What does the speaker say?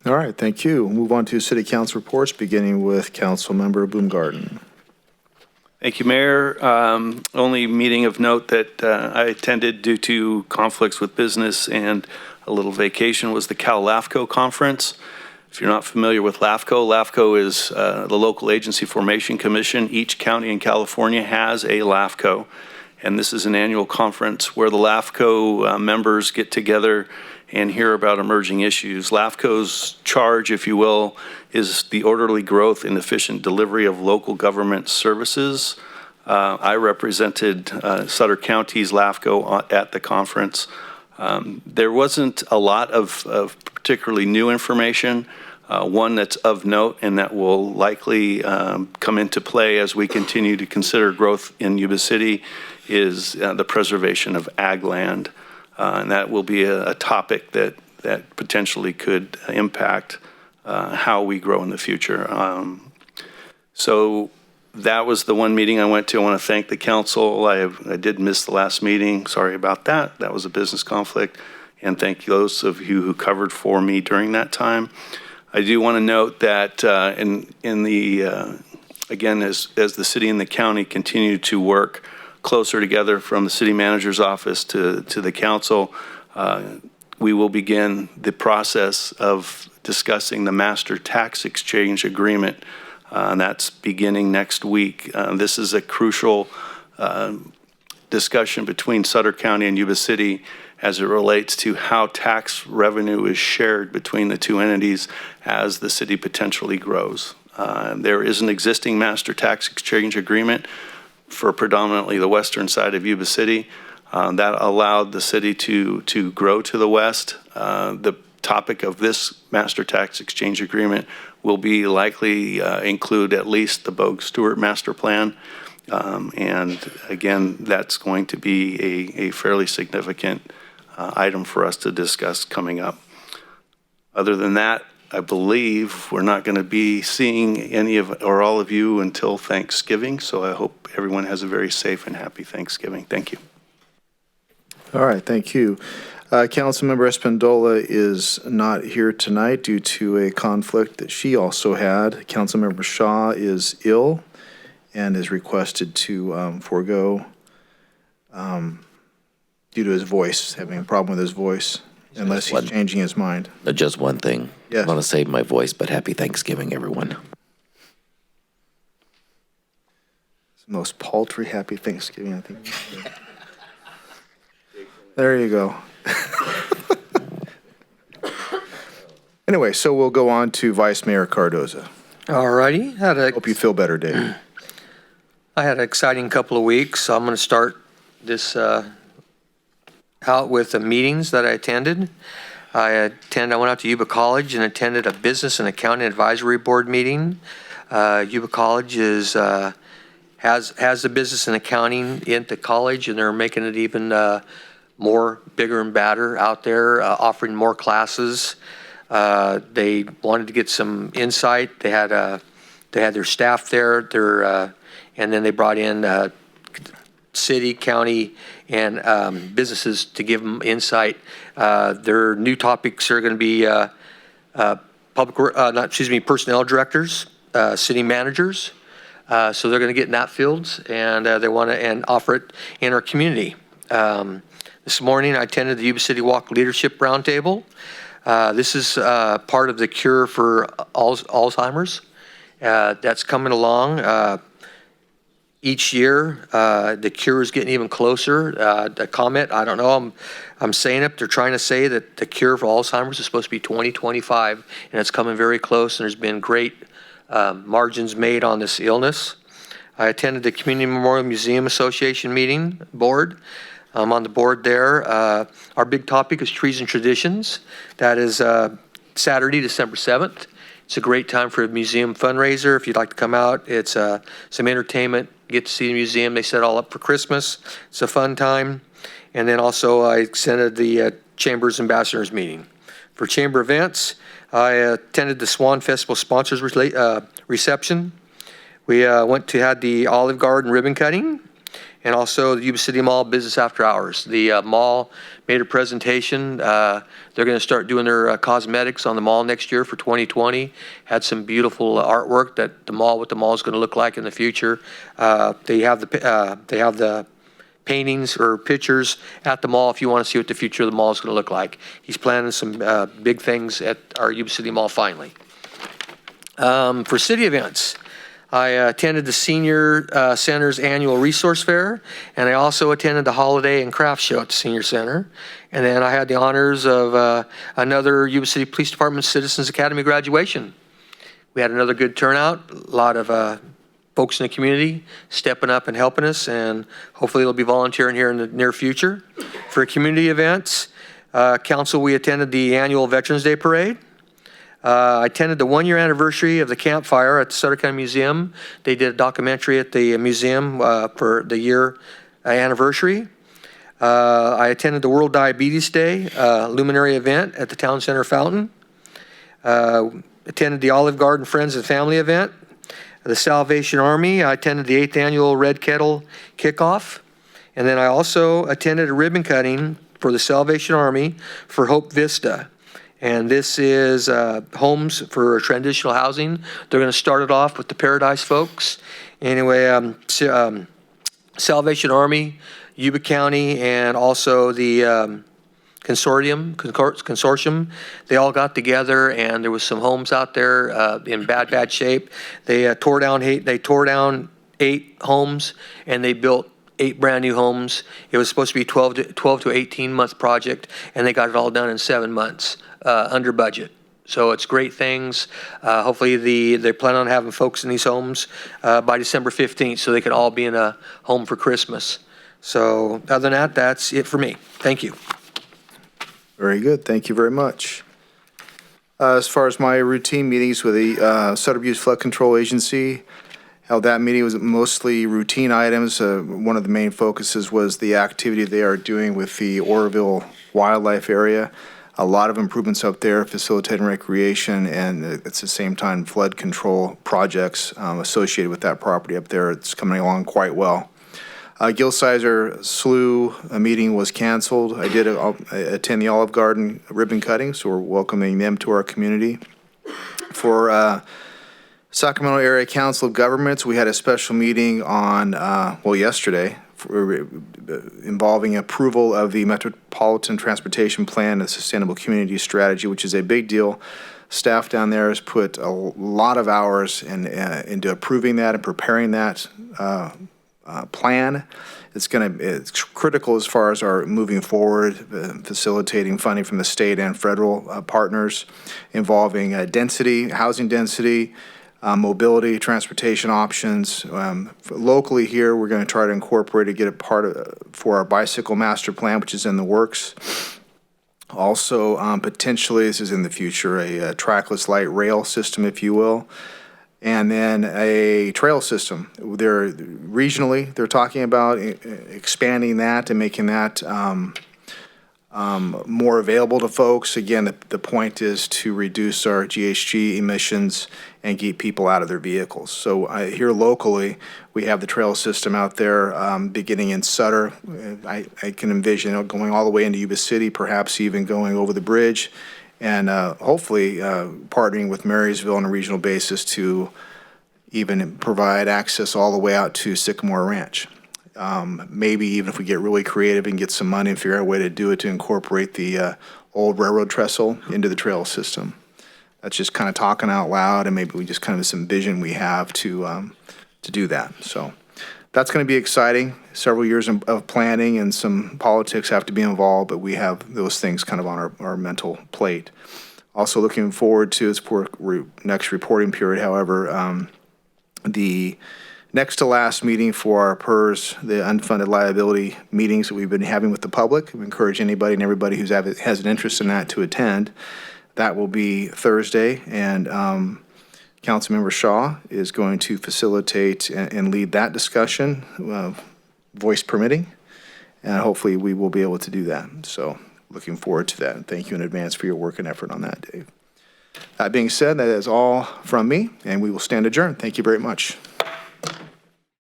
All right, thank you. We'll move on to City Council reports, beginning with Councilmember Bloomgarden. Thank you, Mayor. Only meeting of note that I attended due to conflicts with business and a little vacation was the Cal LAFCO conference. If you're not familiar with LAFCO, LAFCO is the Local Agency Formation Commission. Each county in California has a LAFCO, and this is an annual conference where the LAFCO members get together and hear about emerging issues. LAFCO's charge, if you will, is the orderly growth and efficient delivery of local government services. I represented Sutter County's LAFCO at the conference. There wasn't a lot of particularly new information. One that's of note and that will likely come into play as we continue to consider growth in Yuba City is the preservation of ag land. And that will be a topic that potentially could impact how we grow in the future. So that was the one meeting I went to. I want to thank the council. I did miss the last meeting. Sorry about that. That was a business conflict. And thank those of you who covered for me during that time. I do want to note that again, as the city and the county continue to work closer together from the city manager's office to the council, we will begin the process of discussing the master tax exchange agreement. And that's beginning next week. This is a crucial discussion between Sutter County and Yuba City as it relates to how tax revenue is shared between the two entities as the city potentially grows. There is an existing master tax exchange agreement for predominantly the western side of Yuba City that allowed the city to grow to the west. The topic of this master tax exchange agreement will be likely include at least the Bogue-Stewart master plan. And again, that's going to be a fairly significant item for us to discuss coming up. Other than that, I believe we're not going to be seeing any of or all of you until Thanksgiving. So I hope everyone has a very safe and happy Thanksgiving. Thank you. All right, thank you. Councilmember Espandola is not here tonight due to a conflict that she also had. Councilmember Shaw is ill and is requested to forego due to his voice, having a problem with his voice, unless he's changing his mind. Just one thing. Yes. I want to save my voice, but happy Thanksgiving, everyone. It's the most paltry happy Thanksgiving, I think. There you go. Anyway, so we'll go on to Vice Mayor Cardoza. All righty. Hope you feel better, Dave. I had an exciting couple of weeks. So I'm going to start this out with the meetings that I attended. I went out to Yuba College and attended a business and accounting advisory board meeting. Yuba College has the business and accounting in the college, and they're making it even more bigger and badder out there, offering more classes. They wanted to get some insight. They had their staff there, and then they brought in city, county, and businesses to give them insight. Their new topics are going to be personnel directors, city managers. So they're going to get in that field, and they want to offer it in our community. This morning, I attended the Yuba City Walk Leadership Roundtable. This is part of the cure for Alzheimer's. That's coming along. Each year, the cure is getting even closer. The comment, I don't know, I'm saying it, they're trying to say that the cure for Alzheimer's is supposed to be 2025, and it's coming very close, and there's been great margins made on this illness. I attended the Community Memorial Museum Association meeting board. I'm on the board there. Our big topic is trees and traditions. That is Saturday, December 7th. It's a great time for a museum fundraiser. If you'd like to come out, it's some entertainment. Get to see the museum. They set it all up for Christmas. It's a fun time. And then also I attended the Chamber's Ambassadors meeting. For Chamber events, I attended the Swan Festival sponsors reception. We had the Olive Garden ribbon cutting. and also the Yuba City Mall Business After Hours. The mall made a presentation. They're going to start doing their cosmetics on the mall next year for 2020. Had some beautiful artwork that what the mall is going to look like in the future. They have the paintings or pictures at the mall if you want to see what the future of the mall is going to look like. He's planning some big things at our Yuba City Mall finally. For city events, I attended the Senior Center's annual resource fair, and I also attended the holiday and craft show at the Senior Center. And then I had the honors of another Yuba City Police Department Citizens Academy graduation. We had another good turnout, a lot of folks in the community stepping up and helping us, and hopefully they'll be volunteering here in the near future. For community events, council, we attended the annual Veterans Day Parade. I attended the 1-year anniversary of the campfire at the Sutter County Museum. They did a documentary at the museum for the year anniversary. I attended the World Diabetes Day luminary event at the Town Center Fountain. Attended the Olive Garden Friends and Family event. The Salvation Army, I attended the 8th annual Red Kettle kickoff. And then I also attended a ribbon cutting for the Salvation Army for Hope Vista. And this is homes for transitional housing. They're going to start it off with the Paradise folks. Anyway, Salvation Army, Yuba County, and also the consortium, they all got together, and there was some homes out there in bad shape. They tore down 8 homes, and they built 8 brand new homes. It was supposed to be 12 to 18 month project, and they got it all done in 7 months under budget. So it's great things. Hopefully they plan on having folks in these homes by December 15th, so they can all be in a home for Christmas. So other than that, that's it for me. Thank you. Very good. Thank you very much. As far as my routine meetings with the Sutter Butte Flood Control Agency, held that meeting was mostly routine items. One of the main focuses was the activity they are doing with the Oroville wildlife area. A lot of improvements up there, facilitating recreation, and at the same time flood control projects associated with that property up there. It's coming along quite well. Gil-Sizer Slough meeting was canceled. I did attend the Olive Garden ribbon cutting, so we're welcoming them to our community. For Sacramento Area Council of Governments, we had a special meeting on, yesterday, involving approval of the Metropolitan Transportation Plan and Sustainable Community Strategy, which is a big deal. Staff down there has put a lot of hours into approving that and preparing that plan. It's critical as far as our moving forward, facilitating funding from the state and federal partners involving density, housing density, mobility, transportation options. Locally here, we're going to try to incorporate it, get it for our bicycle master plan, which is in the works. Also, potentially, this is in the future, a trackless light rail system, if you will. And then a trail system. They're talking about expanding that and making that more available to folks. Again, the point is to reduce our GHG emissions and keep people out of their vehicles. So here locally, we have the trail system out there beginning in Sutter. I can envision it going all the way into Yuba City, perhaps even going over the bridge, and hopefully partnering with Marysville on a regional basis to even provide access all the way out to Sycamore Ranch. Maybe even if we get really creative and get some money and figure out a way to do it, to incorporate the old railroad trestle into the trail system. That's just kind of talking out loud, and maybe we just kind of some vision we have to do that. So that's going to be exciting. Several years of planning, and some politics have to be involved, but we have those things kind of on our mental plate. Also looking forward to its next reporting period, however, the next to last meeting for our PERS, the unfunded liability meetings that we've been having with the public. We encourage anybody and everybody who has an interest in that to attend. That will be Thursday, and Councilmember Shaw is going to facilitate and lead that discussion, voice permitting, and hopefully we will be able to do that. So looking forward to that. Thank you in advance for your work and effort on that, Dave. That being said, that is all from me, and we will stand adjourned. Thank you very much.